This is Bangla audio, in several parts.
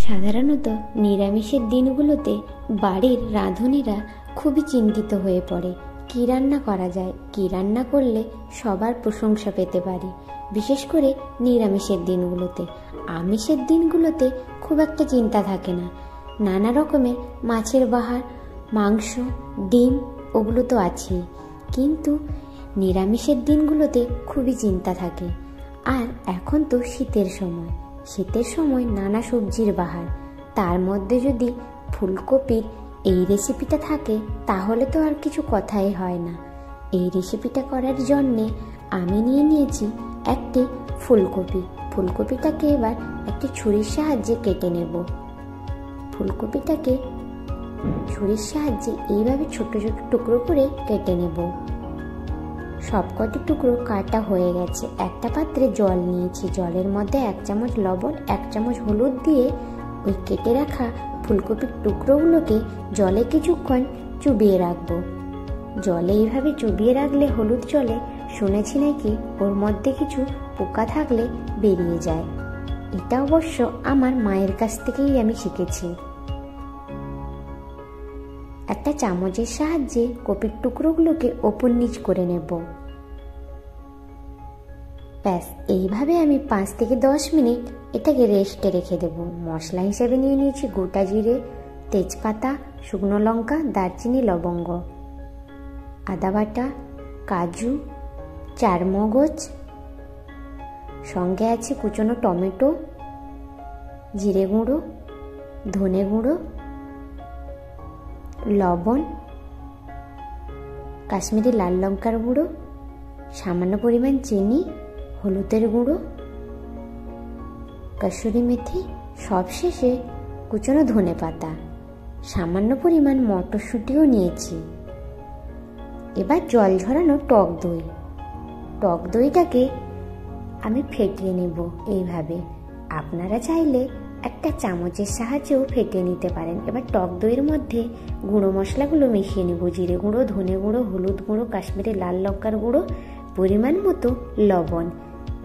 সাধারণত নিরামিষের দিনগুলোতে বাড়ির রাঁধুনিরা খুবই চিন্তিত হয়ে পড়ে কী রান্না করা যায়, কী রান্না করলে সবার প্রশংসা পেতে পারি। বিশেষ করে নিরামিষের দিনগুলোতে। আমিষের দিনগুলোতে খুব একটা চিন্তা থাকে না, নানা রকমের মাছের বাহার, মাংস, ডিম ওগুলো তো আছেই, কিন্তু নিরামিষের দিনগুলোতে খুবই চিন্তা থাকে। আর এখন তো শীতের সময় নানা সবজির বাহার, তার মধ্যে যদি ফুলকপির এই রেসিপিটা থাকে তাহলে তো আর কিছু কথাই হয় না। এই রেসিপিটা করার জন্যে আমি নিয়ে নিয়েছি একটি ফুলকপিটাকে এবার একটি ছুরির সাহায্যে কেটে নেব। ফুলকপিটাকে ছুরির সাহায্যে এইভাবে ছোট ছোট টুকরো করে কেটে নেব। সবকটি টুকরো কাটা হয়ে গেছে। একটা পাত্রে জল নিয়েছি, জলের মধ্যে 1 চামচ লবণ, 1 চামচ হলুদ দিয়ে ওই কেটে রাখা ফুলকপির টুকরোগুলোকে জলে কিছুক্ষণ চুবিয়ে রাখবো। জলে এইভাবে চুবিয়ে রাখলে হলুদ জলে শুনেছি নাকি ওর মধ্যে কিছু পোকা থাকলে বেরিয়ে যায়। এটা অবশ্য আমার মায়ের কাছ থেকেই আমি শিখেছি। একটা চামচের সাহায্যে কপির টুকরোগুলোকে ওপর নিচ করে নেব। ব্যাস, এইভাবে আমি 5 থেকে 10 মিনিট এটাকে রেস্টে রেখে দেব। মশলা হিসেবে নিয়ে নিয়েছি গোটা জিরে, তেজপাতা, শুকনো লঙ্কা, দারচিনি, লবঙ্গ, আদা বাটা, কাজু, চারমগজ, সঙ্গে আছে কুচনো টমেটো, জিরে গুঁড়ো, ধনে গুঁড়ো, লবণ, কাশ্মীরি লাল লঙ্কার গুঁড়ো, সামান্য পরিমাণ চিনি, হলুদের গুঁড়ো, কসুরি মেথি, সবশেষে কুচনো ধনে পাতা, সামান্য পরিমাণ মটরশুঁটিও নিয়েছি। এবার জল ঝরানো টক দইটাকে আমি ফেটিয়ে নেব এইভাবে। আপনারা চাইলে একটা চামচের সাহায্যেও ফেটিয়ে নিতে পারেন। এবার টক দইয়ের মধ্যে গুঁড়ো মশলাগুলো মিশিয়ে নেব। জিরে গুঁড়ো, ধনে গুঁড়ো, হলুদ গুঁড়ো, কাশ্মীরি লাল লঙ্কার গুঁড়ো, পরিমাণ মতো লবণ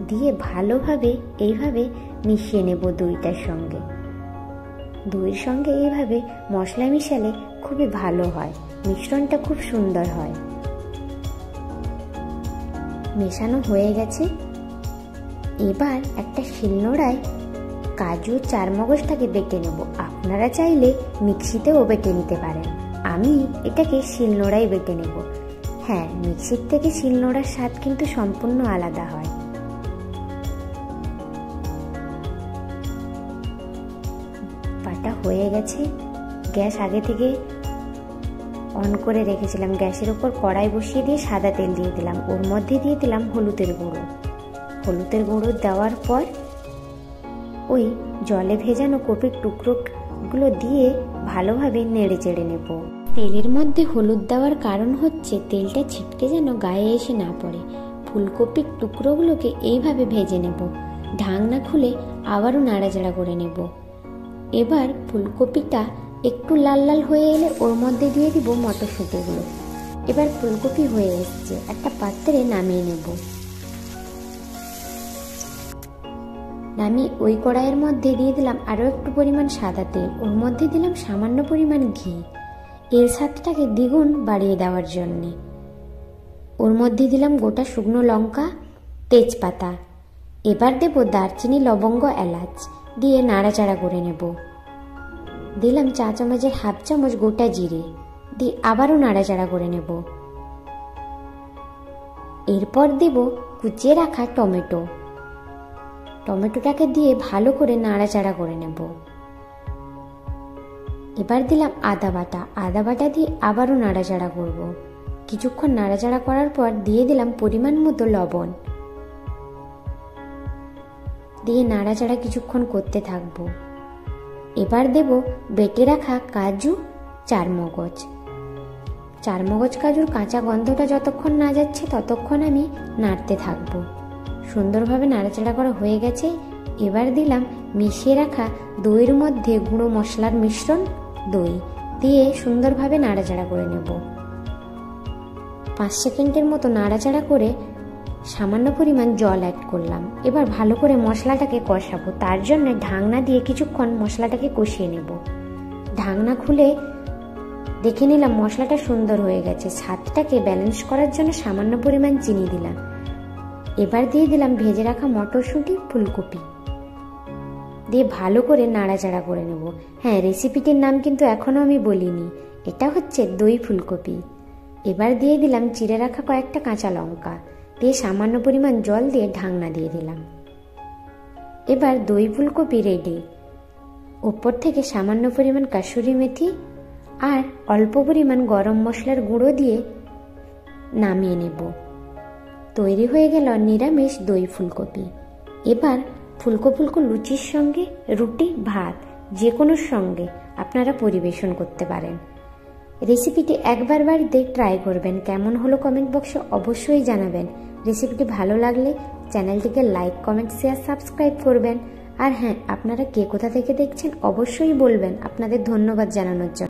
দিয়ে ভালোভাবে এইভাবে মিশিয়ে নেব দইটার সঙ্গে। দইয়ের সঙ্গে এইভাবে মশলা মিশালে খুবই ভালো হয়, মিশ্রণটা খুব সুন্দর হয়। মেশানো হয়ে গেছে। এবার একটা শিলনোড়ায় কাজু, চারমগজটাকে বেটে নেব। আপনারা চাইলে মিক্সিতেও বেটে নিতে পারেন। আমি এটাকে শিলনোড়ায় বেটে নেব। হ্যাঁ, মিক্সির থেকে শিলনোড়ার স্বাদ কিন্তু সম্পূর্ণ আলাদা হয়। বাটা হয়ে গেছে। গ্যাস আগে থেকে অন করে রেখেছিলাম। গ্যাসের উপর কড়াই বসিয়ে দিয়ে সাদা তেল দিয়ে দিলাম। ওর মধ্যে দিয়ে দিলাম হলুদের গুঁড়ো দেওয়ার পর ওই জলে ভেজানো কপির টুকরোগুলো দিয়ে ভালোভাবে নেড়ে চেড়ে নেব। তেলের মধ্যে হলুদ দেওয়ার কারণ হচ্ছে তেলটা ছিটকে যেন গায়ে এসে না পড়ে। ফুলকপির টুকরোগুলোকে এইভাবে ভেজে নেব। ঢাকনা খুলে আবারও নাড়াচাড়া করে নেব। এবার ফুলকপিটা একটু লাল লাল হয়ে এলে ওর মধ্যে দিয়ে দিব মটরশুঁটিগুলো। এবার ফুলকপি হয়ে এসছে, একটা পাত্রে নামিয়ে নেব। নামিয়ে ওই কড়াইয়ের মধ্যে দিয়ে দিলাম আরও একটু পরিমাণ সাদা তেল। ওর মধ্যে দিলাম সামান্য পরিমাণ ঘি, এর স্বাদটাকে দ্বিগুণ বাড়িয়ে দেওয়ার জন্যে। ওর মধ্যে দিলাম গোটা শুকনো লঙ্কা, তেজপাতা। এবার দেব দারচিনি, লবঙ্গ, এলাচ দিয়ে নাড়াচাড়া করে নেব। দিলাম 1 চামচের 1/2 চামচ গোটা জিরে দিয়ে আবারও নাড়াচাড়া করে নেব। এরপর দেব কুচিয়ে রাখা টমেটোটাকে দিয়ে ভালো করে নাড়াচাড়া করে নেব। এবার দিলাম আদা বাটা দিয়ে আবারও নাড়াচাড়া করব। কিছুক্ষণ নাড়াচাড়া করার পর দিয়ে দিলাম পরিমাণ মতো লবণ দিয়ে নাড়াচাড়া কিছুক্ষণ করতে থাকবো। এবার দেব বেটে রাখা কাজু, চারমগজ কাজুর কাঁচা গন্ধটা যতক্ষণ না যাচ্ছে ততক্ষণ আমি নাড়তে থাকবো। সুন্দরভাবে নাড়াচাড়া করা হয়ে গেছে। এবার দিলাম মিশিয়ে রাখা দইয়ের মধ্যে গুঁড়ো মশলার মিশ্রণ, দই দিয়ে সুন্দরভাবে নাড়াচাড়া করে নেব। 5 সেকেন্ডের মতো নাড়াচাড়া করে সামান্য পরিমাণ জল অ্যাড করলাম। এবার ভালো করে মশলাটাকে কষাবো, তার জন্য ঢাকনা দিয়ে কিছুক্ষণ মশলাটাকে কষিয়ে নেব। ঢাকনা খুলে দেখে নিলাম মশলাটা সুন্দর হয়ে গেছে। স্বাদটাকে ব্যালেন্স করার জন্য সামান্য পরিমাণ চিনি দিলাম। এবার দিয়ে দিলাম ভেজে রাখা মটরশুঁটি, ফুলকপি দিয়ে ভালো করে নাড়াচাড়া করে নেব। হ্যাঁ, রেসিপিটির নাম কিন্তু এখনও আমি বলিনি, এটা হচ্ছে দই ফুলকপি। এবার দিয়ে দিলাম চিড়ে রাখা কয়েকটা কাঁচা লঙ্কা, দিয়ে সামান্য পরিমাণ জল দিয়ে ঢাকনা দিয়ে দিলাম। এবার দই ফুলকপি রেডি। উপর থেকে সামান্য পরিমাণ কাসুরি মেথি আর অল্প পরিমাণ গরম মশলার গুঁড়ো দিয়ে নামিয়ে নেব। তৈরি হয়ে গেল নিরামিষ দই ফুলকপি। এবার ফুলকো ফুলকো লুচির সঙ্গে, রুটি, ভাত যে কোনোর সঙ্গে আপনারা পরিবেশন করতে পারেন। রেসিপিটি একবার বাড়িতে ট্রাই করবেন। কেমন হলো কমেন্ট বক্সে অবশ্যই জানাবেন। রেসিপিটি ভালো লাগলে চ্যানেলটিকে লাইক, কমেন্ট, শেয়ার, সাবস্ক্রাইব করবেন। আর হ্যাঁ, আপনারা কে কোথা থেকে দেখছেন অবশ্যই বলবেন। আপনাদের ধন্যবাদ জানানোর জন্য।